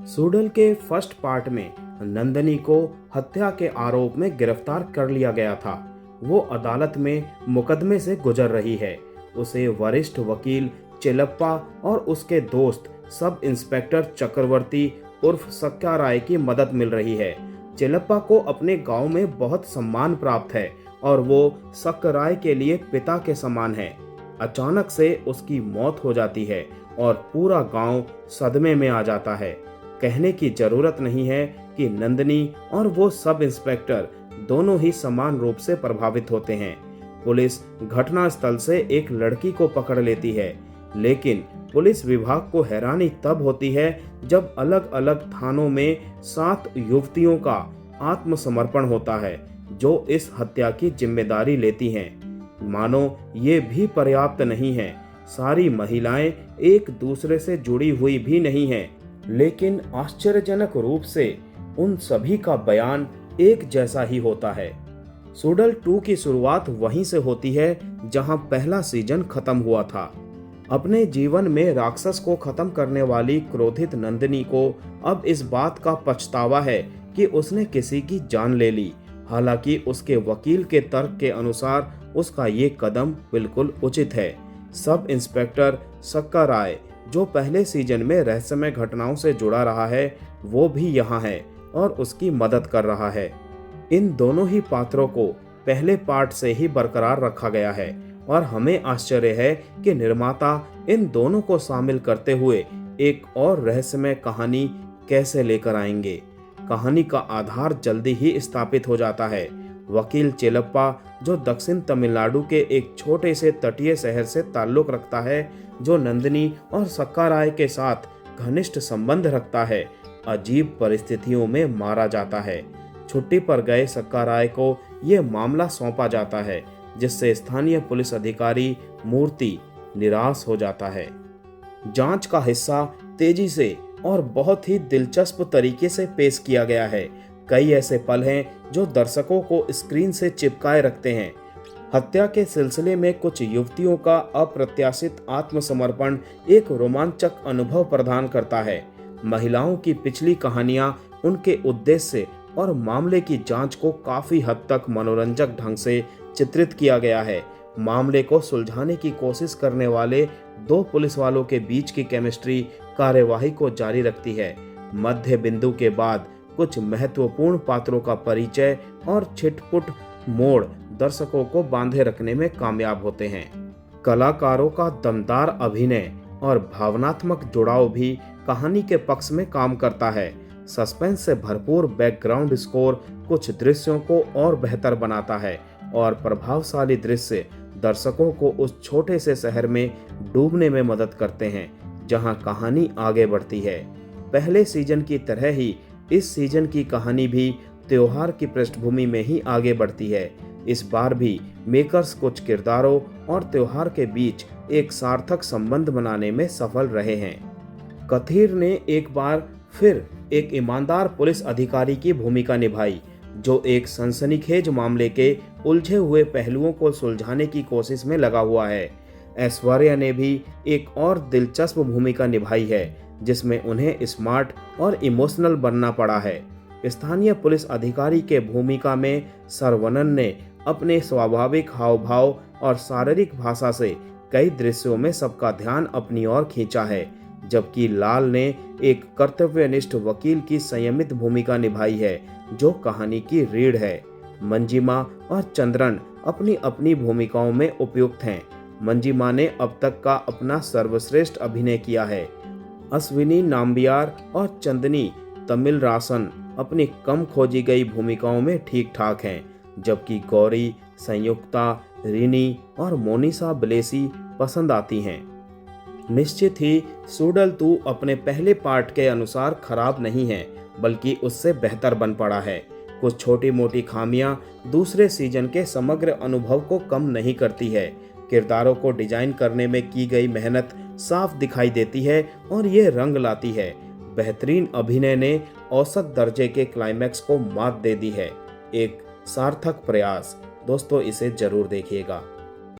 सूडल के first part में नंदनी को हत्या के आरोप में गिरफ्तार कर लिया गया था। वो अदालत में मुकदमे से गुजर रही है। उसे वरिष्ठ वकील चेलप्पा और उसके दोस्त सब इंस्पेक्टर चक्रवर्ती उर्फ सक्का राय की मदद मिल रही है। चेलप्पा को अपने गांव में बहुत सम्मान प्राप्त है और वो सक्का राय के लिए पिता के समान है। अचानक से उसकी मौत हो जाती है और पूरा गांव सदमे में आ जाता है। कहने की जरूरत नहीं है कि नंदनी और वो सब इंस्पेक्टर दोनों ही समान रूप से प्रभावित होते हैं। पुलिस घटनास्थल से एक लड़की को पकड़ लेती है, लेकिन पुलिस विभाग को हैरानी तब होती है जब अलग अलग थानों में 7 युवतियों का आत्मसमर्पण होता है जो इस हत्या की जिम्मेदारी लेती हैं। मानो ये भी पर्याप्त नहीं है, सारी महिलाएं एक दूसरे से जुड़ी हुई भी नहीं हैं, लेकिन आश्चर्यजनक रूप से उन सभी का बयान एक जैसा ही होता है। सूडल 2 की शुरुआत वहीं से होती है जहां पहला सीजन खत्म हुआ था। अपने जीवन में राक्षस को खत्म करने वाली क्रोधित नंदिनी को अब इस बात का पछतावा है कि उसने किसी की जान ले ली। हालांकि उसके वकील के तर्क के अनुसार उसका ये कदम बिल्कुल उचित है। सब इंस्पेक्टर सक्का राय, जो पहले सीजन में रहस्यमय घटनाओं से जुड़ा रहा है, वो भी यहाँ है और उसकी मदद कर रहा है। इन दोनों ही पात्रों को पहले पार्ट से ही बरकरार रखा गया है और हमें आश्चर्य है कि निर्माता इन दोनों को शामिल करते हुए एक और रहस्यमय कहानी कैसे लेकर आएंगे। कहानी का आधार जल्दी ही स्थापित हो जाता है। वकील चेलप्पा, जो दक्षिण तमिलनाडु के एक छोटे से तटीय शहर से ताल्लुक रखता है, जो नंदिनी और सक्का राय के साथ घनिष्ठ संबंध रखता है, अजीब परिस्थितियों में मारा जाता है। छुट्टी पर गए सक्का राय को यह मामला सौंपा जाता है, जिससे स्थानीय पुलिस अधिकारी मूर्ति निराश हो जाता है। जांच का हिस्सा तेजी से और बहुत ही दिलचस्प तरीके से पेश किया गया है। कई ऐसे पल हैं जो दर्शकों को स्क्रीन से चिपकाए रखते हैं। हत्या के सिलसिले में कुछ युवतियों का अप्रत्याशित आत्मसमर्पण एक रोमांचक अनुभव प्रदान करता है। महिलाओं की पिछली कहानियां, उनके उद्देश्य और मामले की जांच को काफी हद तक मनोरंजक ढंग से चित्रित किया गया है। मामले को सुलझाने की कोशिश करने वाले 2 पुलिस वालों के बीच की केमिस्ट्री कार्यवाही को जारी रखती है। मध्य बिंदु के बाद कुछ महत्वपूर्ण पात्रों का परिचय और छिटपुट मोड़ दर्शकों को बांधे रखने में कामयाब होते हैं। कलाकारों का दमदार अभिनय और भावनात्मक जुड़ाव भी कहानी के पक्ष में काम करता है। सस्पेंस से भरपूर बैकग्राउंड स्कोर कुछ दृश्यों को और बेहतर बनाता है और प्रभावशाली दृश्य दर्शकों को उस छोटे से शहर में डूबने में मदद करते हैं जहां कहानी आगे बढ़ती है। पहले सीजन की तरह ही इस सीजन की कहानी भी त्योहार की पृष्ठभूमि में ही आगे बढ़ती है। इस बार भी मेकर्स कुछ किरदारों और त्योहार के बीच एक सार्थक संबंध बनाने में सफल रहे हैं। कथीर ने एक बार फिर एक ईमानदार पुलिस अधिकारी की भूमिका निभाई, जो एक सनसनीखेज मामले के उलझे हुए पहलुओं को सुलझाने की कोशिश में लगा हुआ है। ऐश्वर्या ने भी एक और दिलचस्प भूमिका निभाई है, जिसमें उन्हें स्मार्ट और इमोशनल बनना पड़ा है। स्थानीय पुलिस अधिकारी के भूमिका में सरवनन ने अपने स्वाभाविक हाव भाव और शारीरिक भाषा से कई दृश्यों में सबका ध्यान अपनी ओर खींचा है, जबकि लाल ने एक कर्तव्यनिष्ठ वकील की संयमित भूमिका निभाई है, जो कहानी की रीढ़ है। मंजिमा और चंद्रन अपनी अपनी भूमिकाओं में उपयुक्त हैं। मंजिमा ने अब तक का अपना सर्वश्रेष्ठ अभिनय किया है। अश्विनी नाम्बियार और चंदनी तमिलरासन अपनी कम खोजी गई भूमिकाओं में ठीक ठाक हैं, जबकि गौरी, संयुक्ता, रिनी और मोनिसा ब्लेसी पसंद आती हैं। निश्चित ही सूडल 2 अपने पहले पार्ट के अनुसार खराब नहीं है, बल्कि उससे बेहतर बन पड़ा है। कुछ छोटी मोटी खामियां दूसरे सीजन के समग्र अनुभव को कम नहीं करती है। किरदारों को डिजाइन करने में की गई मेहनत साफ दिखाई देती है और ये रंग लाती है। बेहतरीन अभिनय ने औसत दर्जे के क्लाइमैक्स को मात दे दी है। एक सार्थक प्रयास। दोस्तों, इसे जरूर देखिएगा।